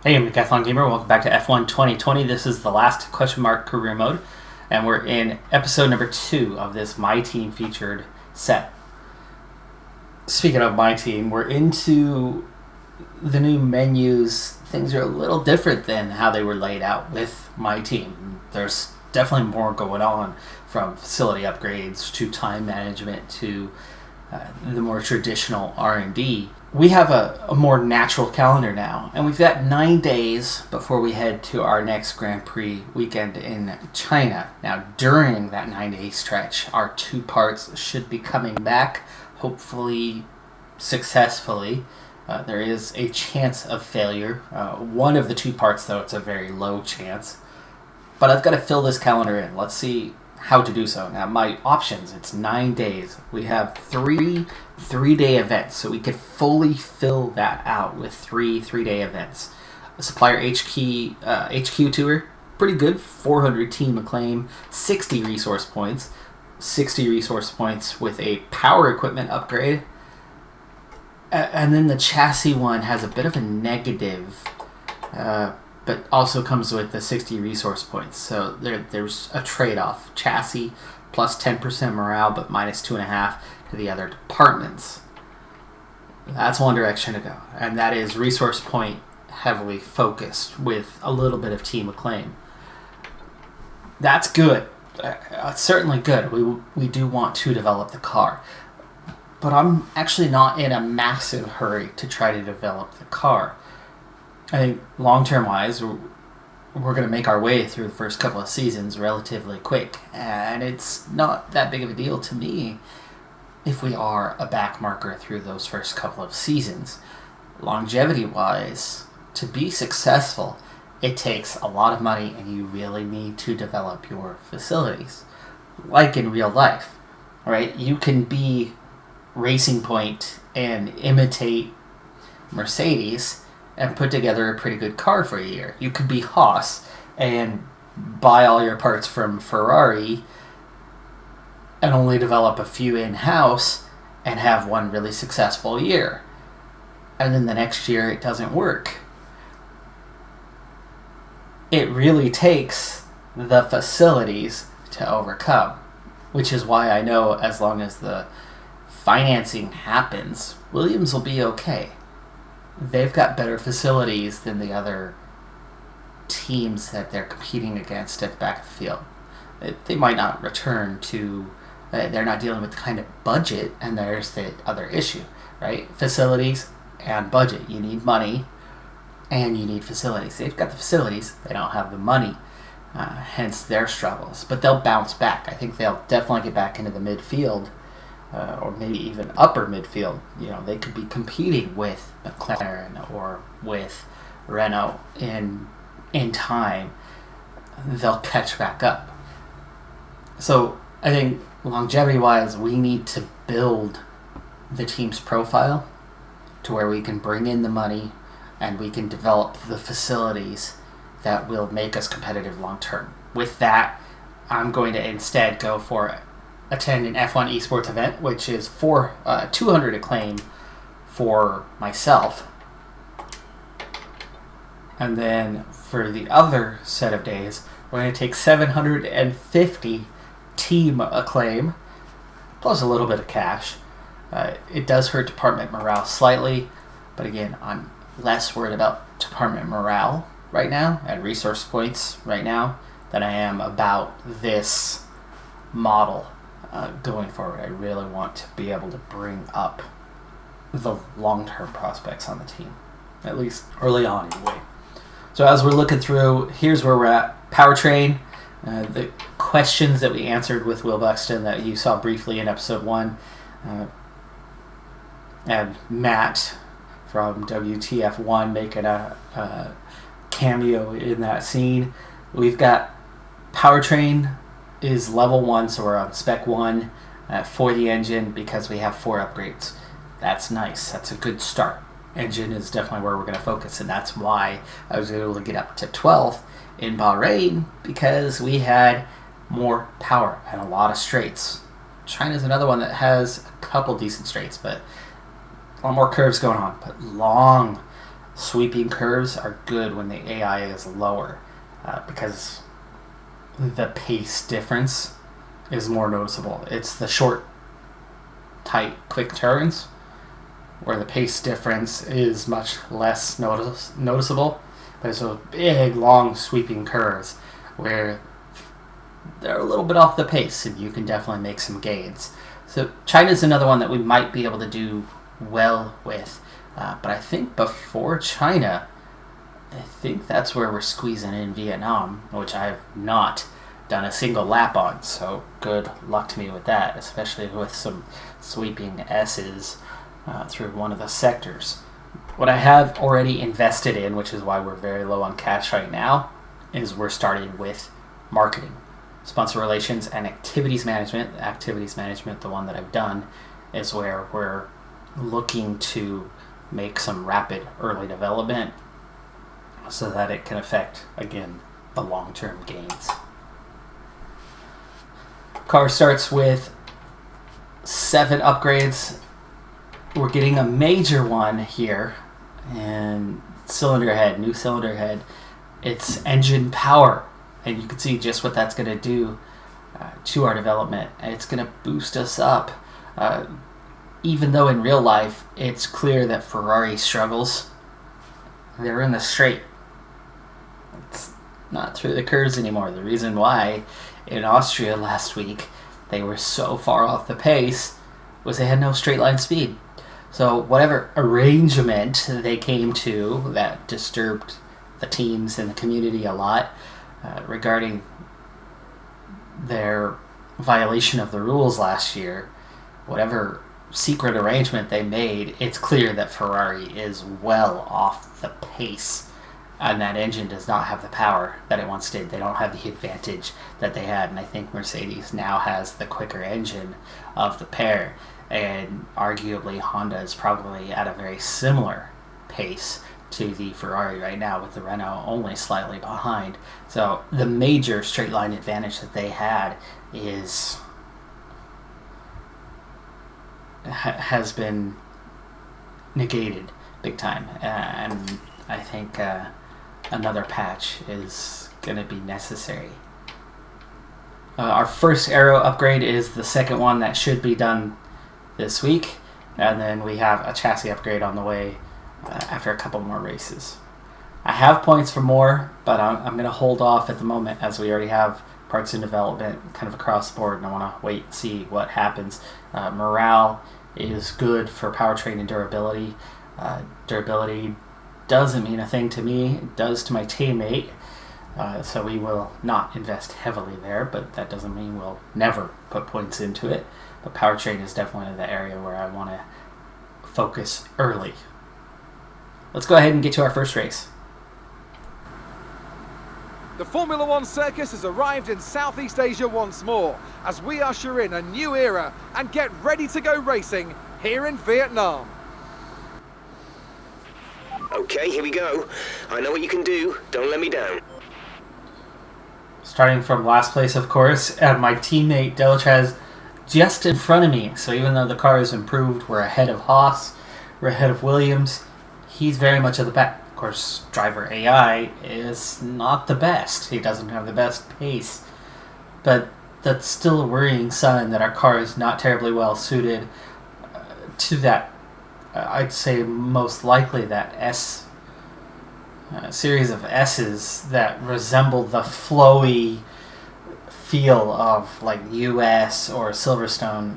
Hey, I'm Decathlon Gamer. Welcome back to F1 2020. This is the last question mark career mode, and we're in episode number 2 of this MyTeam featured set. Speaking of MyTeam, we're into the new menus. Things are a little different than how they were laid out with MyTeam. There's definitely more going on, from facility upgrades to time management to the more traditional R&D. We have a more natural calendar now, and we've got 9 days before we head to our next Grand Prix weekend in China. Now, during that 9-day stretch, our 2 parts should be coming back, hopefully successfully. There is a chance of failure. One of the 2 parts, though, it's a very low chance. But I've got to fill this calendar in. Let's see how to do so. Now, my options, it's 9 days. We have 3 3-day events, so we could fully fill that out with 3 3-day events. A supplier HQ tour, pretty good, 400 team acclaim, 60 resource points with a power equipment upgrade. And then the chassis one has a bit of a negative, but also comes with the 60 resource points. So there's a trade-off. Chassis plus 10% morale, but minus 2.5 to the other departments. That's one direction to go. And that is resource point heavily focused with a little bit of team acclaim. That's good. It's certainly good. We do want to develop the car. But I'm actually not in a massive hurry to try to develop the car. I think long-term wise, we're going to make our way through the first couple of seasons relatively quick. And it's not that big of a deal to me if we are a back marker through those first couple of seasons. Longevity-wise, to be successful, it takes a lot of money, and you really need to develop your facilities. Like in real life, right? You can be Racing Point and imitate Mercedes and put together a pretty good car for a year. You could be Haas and buy all your parts from Ferrari and only develop a few in-house and have one really successful year. And then the next year it doesn't work. It really takes the facilities to overcome, which is why I know as long as the financing happens, Williams will be okay. They've got better facilities than the other teams that they're competing against at the back of the field. They might not return to... they're not dealing with the kind of budget, and there's the other issue, right? Facilities and budget. You need money, and you need facilities. They've got the facilities. They don't have the money, hence their struggles. But they'll bounce back. I think they'll definitely get back into the midfield, or maybe even upper midfield. You know, they could be competing with McLaren or with Renault in time. They'll catch back up. So I think longevity-wise, we need to build the team's profile to where we can bring in the money and we can develop the facilities that will make us competitive long-term. With that, I'm going to instead go for attend an F1 esports event, which is for 200 acclaim for myself. And then for the other set of days, we're going to take 750 team acclaim, plus a little bit of cash. It does hurt department morale slightly, but again, I'm less worried about department morale right now and resource points right now than I am about this model. Going forward, I really want to be able to bring up the long-term prospects on the team, at least early on anyway. So as we're looking through, here's where we're at. Powertrain, the questions that we answered with Will Buxton that you saw briefly in episode 1, and Matt from WTF1 making a cameo in that scene. We've got powertrain is level 1, so we're on spec 1 for the engine because we have 4 upgrades. That's nice. That's a good start. Engine is definitely where we're going to focus, and that's why I was able to get up to 12th in Bahrain, because we had more power and a lot of straights. China's another one that has a couple decent straights, but a lot more curves going on, but long sweeping curves are good when the AI is lower, because the pace difference is more noticeable. It's the short, tight, quick turns where the pace difference is much less noticeable, but it's those big, long, sweeping curves where they're a little bit off the pace, and you can definitely make some gains. So China's another one that we might be able to do well with, but I think before China, I think that's where we're squeezing in Vietnam, which I have not done a single lap on, so good luck to me with that, especially with some sweeping S's through one of the sectors. What I have already invested in, which is why we're very low on cash right now, is we're starting with marketing, sponsor relations, and activities management. Activities management, the one that I've done, is where we're looking to make some rapid early development so that it can affect, again, the long-term gains. Car starts with 7 upgrades. We're getting a major one here, and cylinder head, new cylinder head. It's engine power, and you can see just what that's going to do to our development, and it's going to boost us up. Even though in real life it's clear that Ferrari struggles, they're in the straight. It's not through the curves anymore. The reason why in Austria last week they were so far off the pace was they had no straight line speed. So whatever arrangement they came to that disturbed the teams and the community a lot regarding their violation of the rules last year, whatever secret arrangement they made, it's clear that Ferrari is well off the pace, and that engine does not have the power that it once did. They don't have the advantage that they had, and I think Mercedes now has the quicker engine of the pair, and arguably Honda is probably at a very similar pace to the Ferrari right now, with the Renault only slightly behind. So the major straight line advantage that they had has been negated big time, and I think another patch is going to be necessary. Our first aero upgrade is the second one that should be done this week, and then we have a chassis upgrade on the way after a couple more races. I have points for more, but I'm going to hold off at the moment, as we already have parts in development kind of across the board, and I want to wait and see what happens. Morale is good for powertrain and durability. Durability doesn't mean a thing to me. It does to my teammate. So we will not invest heavily there, but that doesn't mean we'll never put points into it. But powertrain is definitely the area where I want to focus early. Let's go ahead and get to our first race. The Formula One circus has arrived in Southeast Asia once more, as we usher in a new era and get ready to go racing here in Vietnam. Okay, here we go. I know what you can do. Don't let me down. Starting from last place, of course, and my teammate Delachaz just in front of me. So even though the car is improved, we're ahead of Haas, we're ahead of Williams. He's very much at the back. Of course, driver AI is not the best. He doesn't have the best pace. But that's still a worrying sign that our car is not terribly well suited to that. I'd say most likely that series of S's that resemble the flowy feel of like US or Silverstone.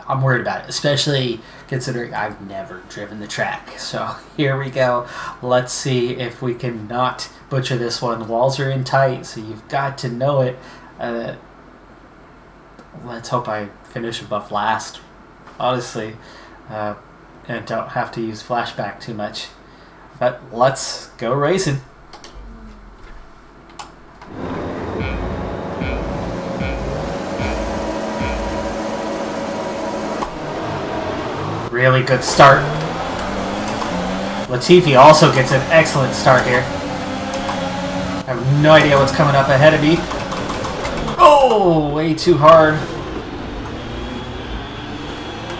I'm worried about it, especially considering I've never driven the track. So here we go. Let's see if we can not butcher this one. Walls are in tight, so you've got to know it. Let's hope I finish above last, honestly, and don't have to use flashback too much. But let's go racing. Really good start. Latifi also gets an excellent start here. I have no idea what's coming up ahead of me. Oh, way too hard.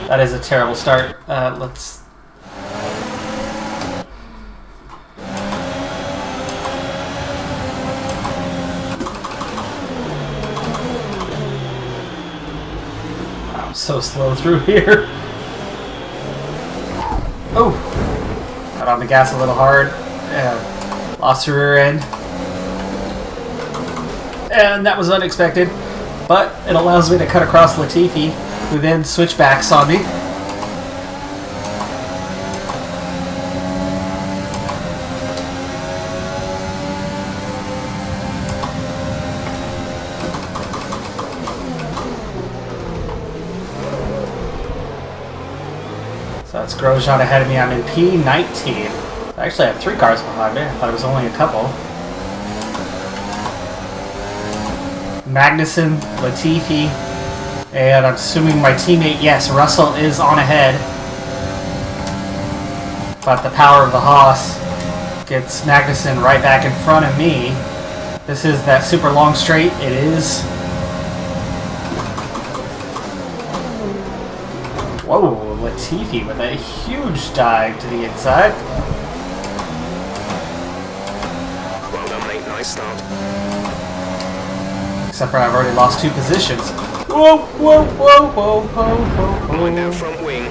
That is a terrible start. Let's So slow through here. Oh! Got on the gas a little hard. Lost the rear end. And that was unexpected. But it allows me to cut across Latifi, who then switchbacks on me. So that's Grosjean ahead of me. I'm in P19. I actually have 3 cars behind me. I thought it was only a couple. Magnussen, Latifi, and I'm assuming my teammate, yes, Russell is on ahead. But the power of the Haas gets Magnussen right back in front of me. This is that super long straight. It is. Whoa, Latifi with a huge dive to the inside. Well done, mate. Nice start. Except for I've already lost 2 positions. Whoa, whoa, whoa, whoa, whoa, whoa, Mind that whoa. front wing.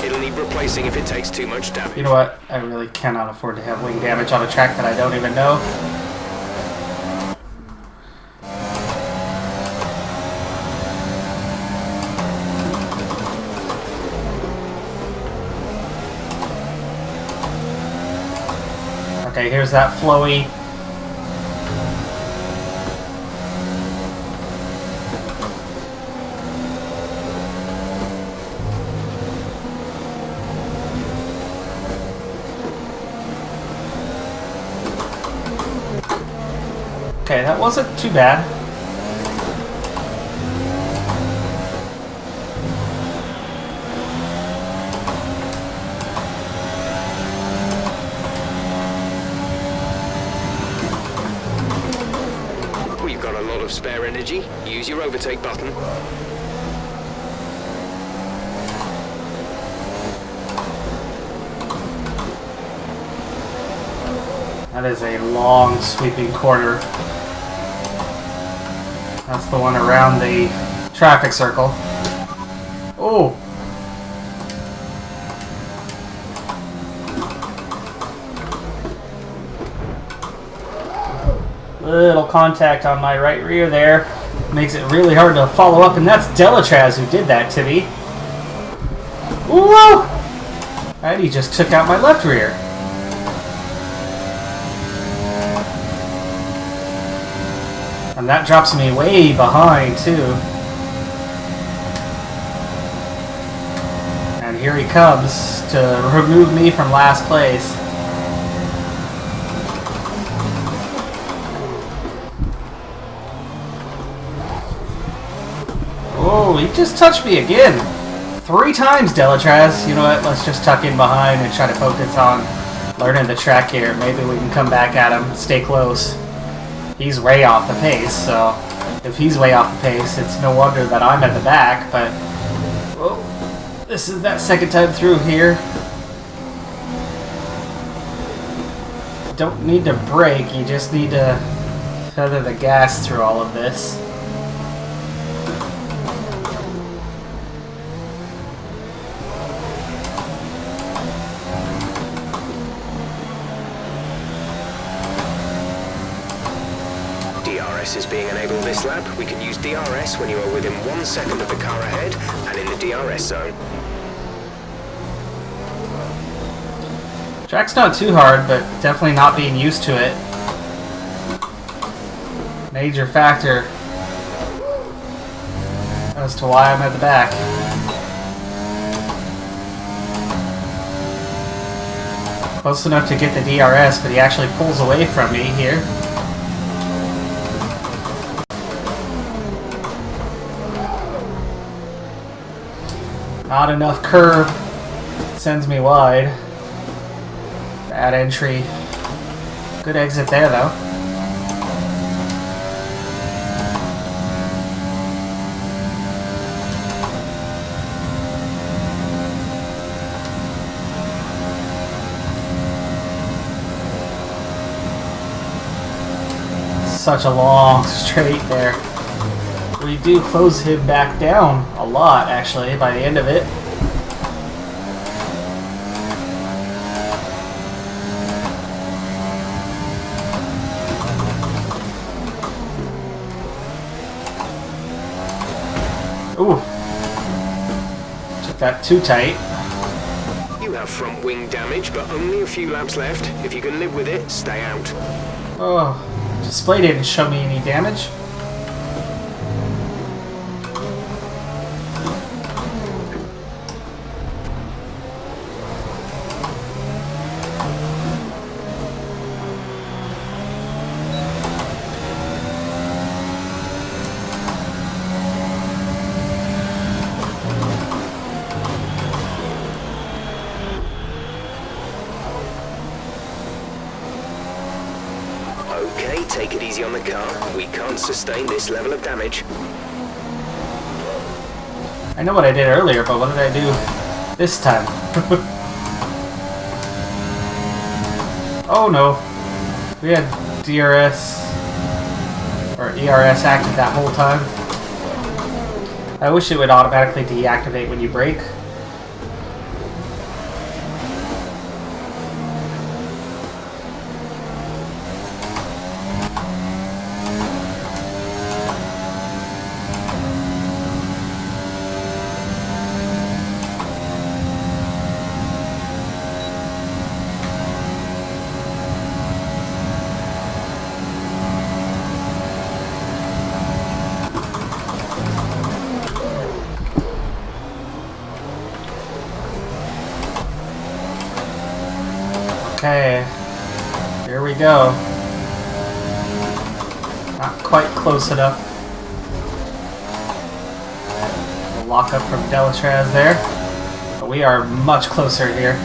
It'll need replacing if it takes too much damage. You know what? I really cannot afford to have wing damage on a track that I don't even know. Okay, here's that flowy. Okay, that wasn't too bad. We've got a lot of spare energy. Use your overtake button. That is a long sweeping corner. That's the one around the traffic circle. Oh! Little contact on my right rear there. Makes it really hard to follow up, and that's Delatraz who did that to me. Whoa! And he just took out my left rear. And that drops me way behind, too. And here he comes to remove me from last place. Oh, he just touched me again. 3 times, Delatraz. You know what? Let's just tuck in behind and try to focus on learning the track here. Maybe we can come back at him, stay close. He's way off the pace, so if he's way off the pace, it's no wonder that I'm at the back, but oh, this is that second time through here. Don't need to brake, you just need to feather the gas through all of this. DRS is being enabled this lap. We can use DRS when you are within 1 second of the car ahead and in the DRS zone. Track's not too hard, but definitely not being used to it. Major factor as to why I'm at the back. Close enough to get the DRS, but he actually pulls away from me here. Not enough curb. Sends me wide. Bad entry. Good exit there, though. Such a long straight there. we do close him back down a lot, actually, by the end of it. Ooh. Took that too tight. You have front wing damage, but only a few laps left. If you can live with it, stay out. Oh, display didn't show me any damage. Okay, take it easy on the car. We can't sustain this level of damage. I know what I did earlier, but what did I do this time? Oh no. We had DRS or ERS active that whole time. I wish it would automatically deactivate when you brake. Okay, here we go. Not quite close enough. The lock up from Delatraz there, but we are much closer here.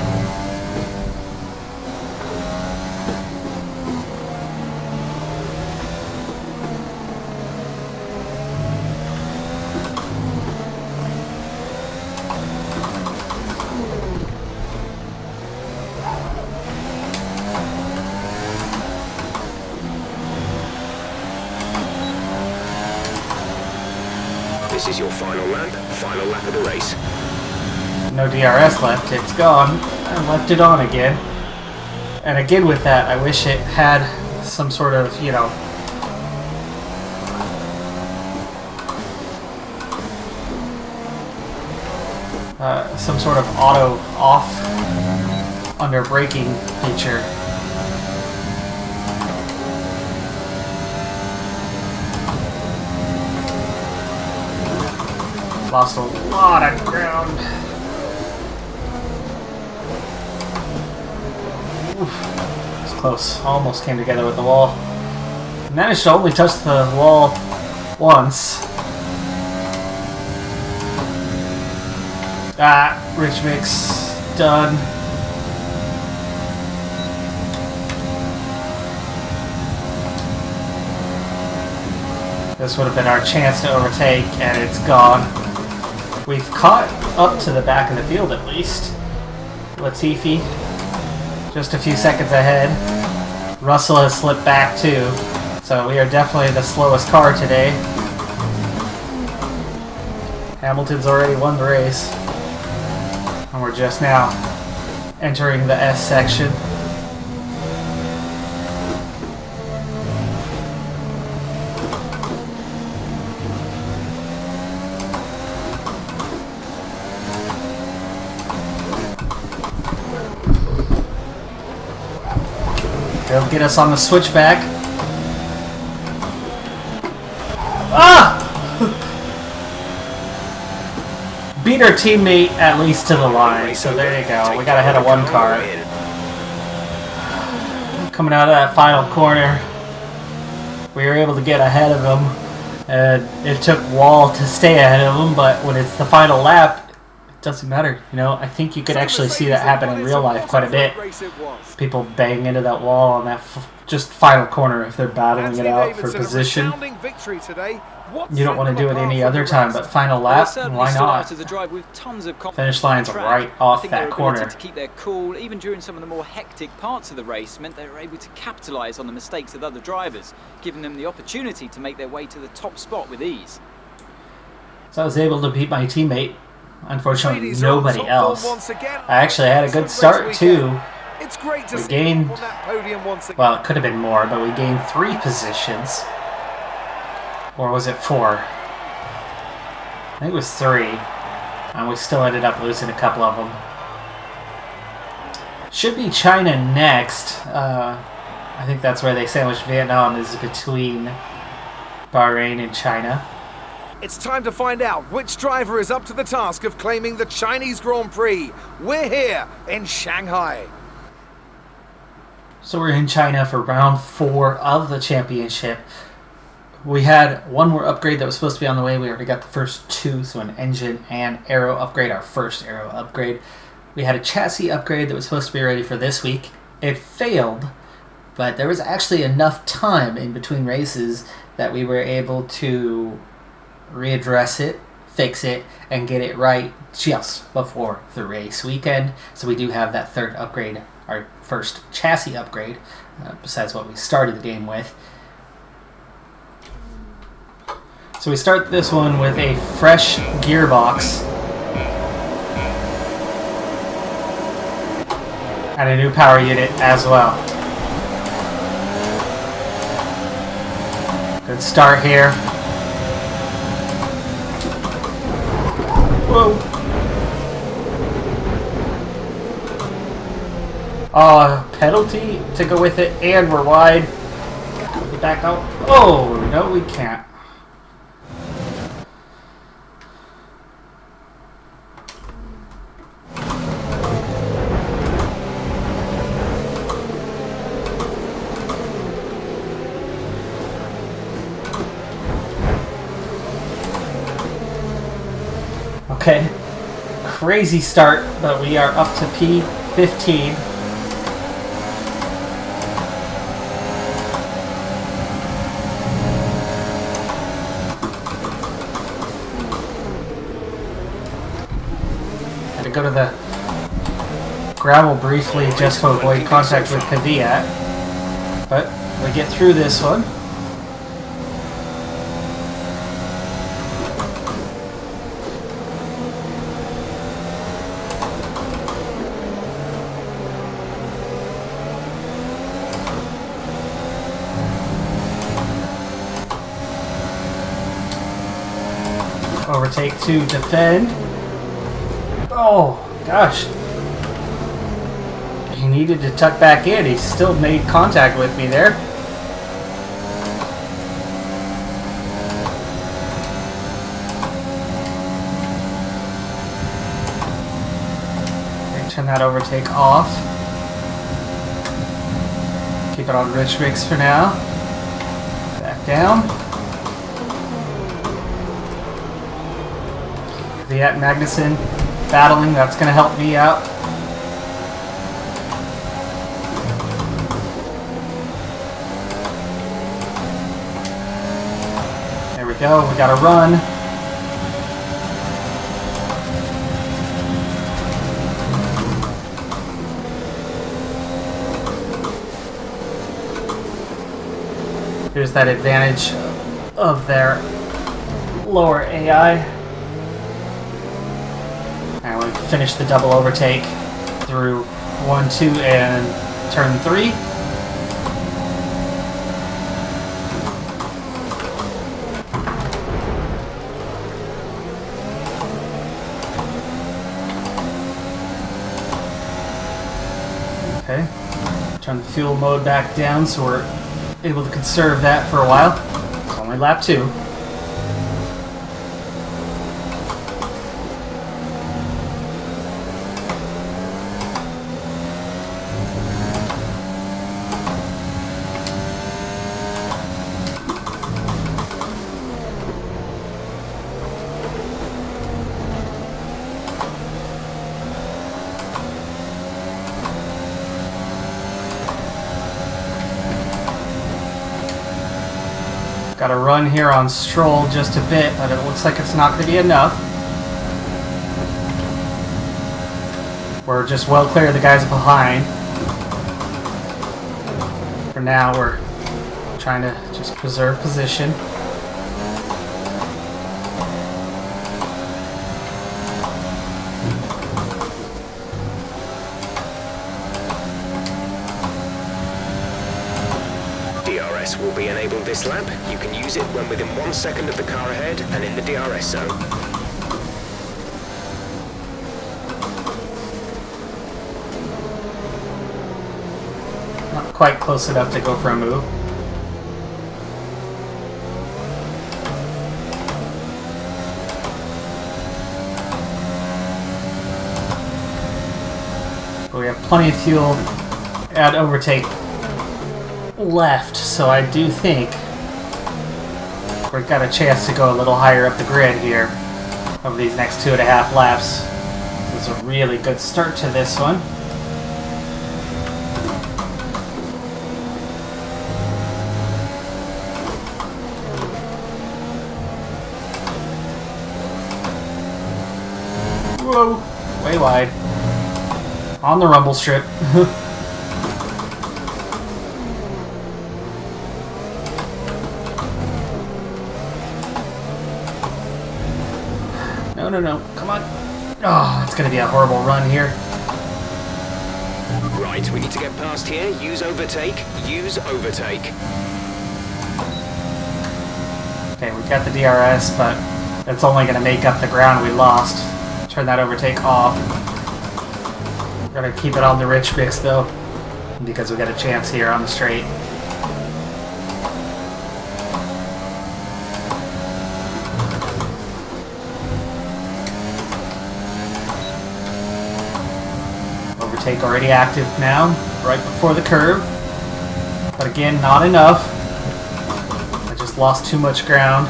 This is your final lap of the race. No DRS left, it's gone. I left it on again. And again with that, I wish it had some sort of, you know, some sort of auto off under braking feature. Lost a lot of ground. Oof. It's close. Almost came together with the wall. Managed to only touch the wall once. Ah, Rich Mix done. This would have been our chance to overtake, and it's gone. We've caught up to the back of the field at least. Latifi, just a few seconds ahead. Russell has slipped back too, so we are definitely the slowest car today. Hamilton's already won the race, and we're just now entering the S section. They'll get us on the switchback. Ah! Beat our teammate at least to the line, so there you go. We got ahead of one car. Coming out of that final corner, we were able to get ahead of him, and it took Wall to stay ahead of him, but when it's the final lap, doesn't matter, you know. I think you could actually see that happen in real life quite a bit. People bang into that wall on that just final corner if they're battling it out for position. You don't want to do it any other time, but final lap, why not? Finish line's right off that corner. To keep their cool, even during some of the more hectic parts of the race, meant they were able to capitalise on the mistakes of other drivers, giving them the opportunity to make their way to the top spot with ease. So I was able to beat my teammate. Unfortunately, Ladies are on nobody top else. form once again. I actually had a good Excellent race start too. weekend. It's great to We see gained, on that podium once again. well, it could have been more, but we gained 3 positions. Or was it 4? I think it was 3. And we still ended up losing a couple of them. Should be China next. I think that's where they sandwiched Vietnam, is between Bahrain and China. It's time to find out which driver is up to the task of claiming the Chinese Grand Prix. We're here in Shanghai. So we're in China for round 4 of the championship. We had one more upgrade that was supposed to be on the way. We already got the first 2, so an engine and aero upgrade, our first aero upgrade. We had a chassis upgrade that was supposed to be ready for this week. It failed, but there was actually enough time in between races that we were able to readdress it, fix it, and get it right just before the race weekend. So we do have that 3rd upgrade, our first chassis upgrade, besides what we started the game with. So we start this one with a fresh gearbox and a new power unit as well. Good start here. Whoa. Penalty to go with it, and we're wide. Back out. Oh, no, we can't. Okay, crazy start, but we are up to P15. Had to go to the gravel briefly just to avoid contact with Kvyat, but we get through this one. Overtake to defend. Oh, gosh. He needed to tuck back in. He still made contact with me there. Turn that overtake off. Keep it on Rich Mix for now. Back down. Kvyat Magnussen battling, that's going to help me out. There we go, we got to run. Here's that advantage of their lower AI. And we finish the double overtake through 1, 2, and turn 3. Okay, turn the fuel mode back down so we're able to conserve that for a while. It's only lap 2. Got to run here on Stroll just a bit, but it looks like it's not going to be enough. We're just well clear of the guys behind. For now, we're trying to just preserve position. this lap, you can use it when within 1 second of the car ahead and in the DRS zone. Not quite close enough to go for a move. But we have plenty of fuel at overtake left, so I do think we've got a chance to go a little higher up the grid here over these next 2.5 laps. This is a really good start to this one. Whoa, way wide. On the rumble strip. No, come on. Oh, it's going to be a horrible run here. Right, we need to get past here. Use overtake. Use overtake. Okay, we've got the DRS, but it's only going to make up the ground we lost. Turn that overtake off. We're going to keep it on the rich mix, though, because we got a chance here on the straight. Overtake already active now, right before the curve. But again, not enough. I just lost too much ground.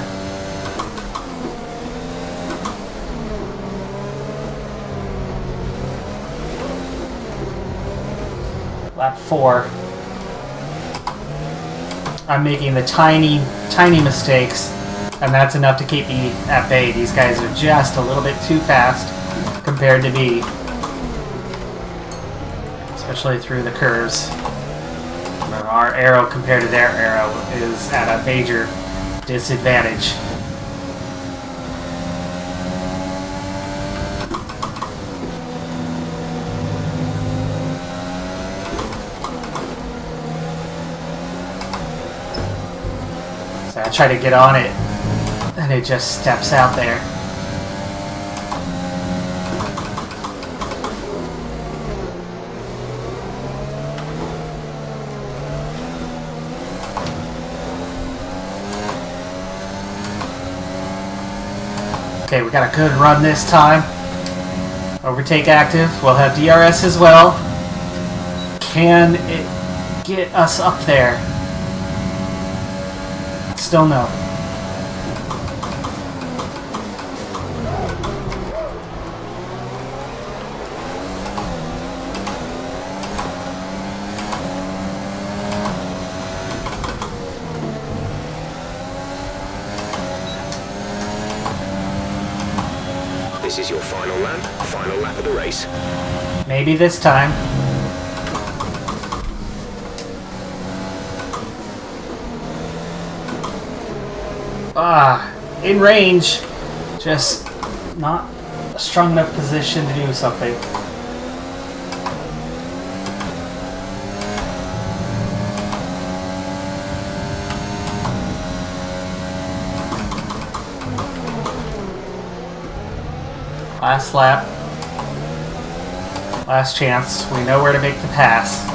Lap 4. I'm making the tiny mistakes, and that's enough to keep me at bay. These guys are just a little bit too fast compared to me. Especially through the curves. Our arrow compared to their arrow is at a major disadvantage. So I try to get on it, and it just steps out there. Okay, we got a good run this time. Overtake active. We'll have DRS as well. Can it get us up there? Still no. This is your final lap of the race. Maybe this time. In range. Just not a strong enough position to do something. Last lap. Last chance. We know where to make the pass.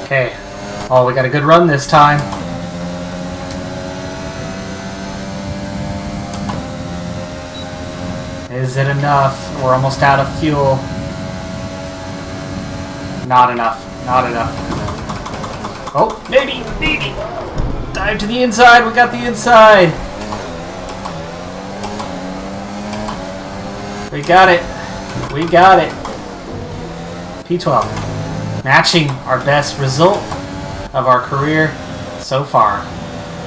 Okay. Oh, we got a good run this time. Is it enough? We're almost out of fuel. Not enough. Not enough. Oh, maybe. Dive to the inside. We got the inside. We got it. We got it. P12. Matching our best result of our career so far.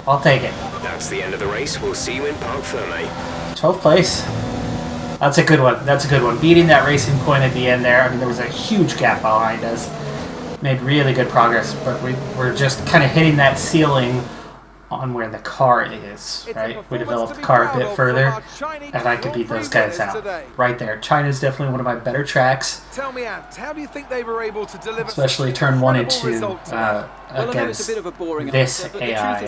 I'll take it. That's the end of the race. We'll see you in Parc Fermé. 12th place. That's a good one. That's a good one. Beating that racing point at the end there. I mean, there was a huge gap behind us. Made really good progress, but we're just kind of hitting that ceiling on where the car is, right? We developed the car a bit further, and I could beat those guys out. Right there. China's definitely one of my better tracks. Tell me, Ant, how do you think they were able to deliver especially turn 1 and 2 against this AI.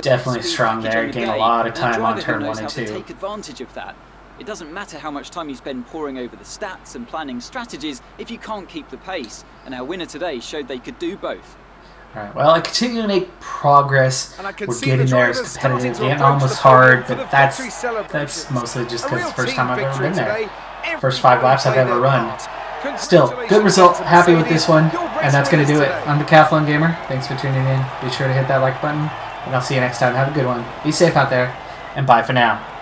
Definitely strong there. Gain a lot of time on turn 1 and 2. Take advantage of that. It doesn't matter how much time you spend poring over the stats and planning strategies if you can't keep the pace, and our winner today showed they could do both. Alright, well, I continue to make progress. We're getting there. It's competitive, getting almost hard, but that's mostly just because it's the first time I've ever been there. First 5 laps I've ever run. Still, good result. Happy with this one, and that's going to do it. I'm Decathlon Gamer. Thanks for tuning in. Be sure to hit that like button, and I'll see you next time. Have a good one. Be safe out there, and bye for now.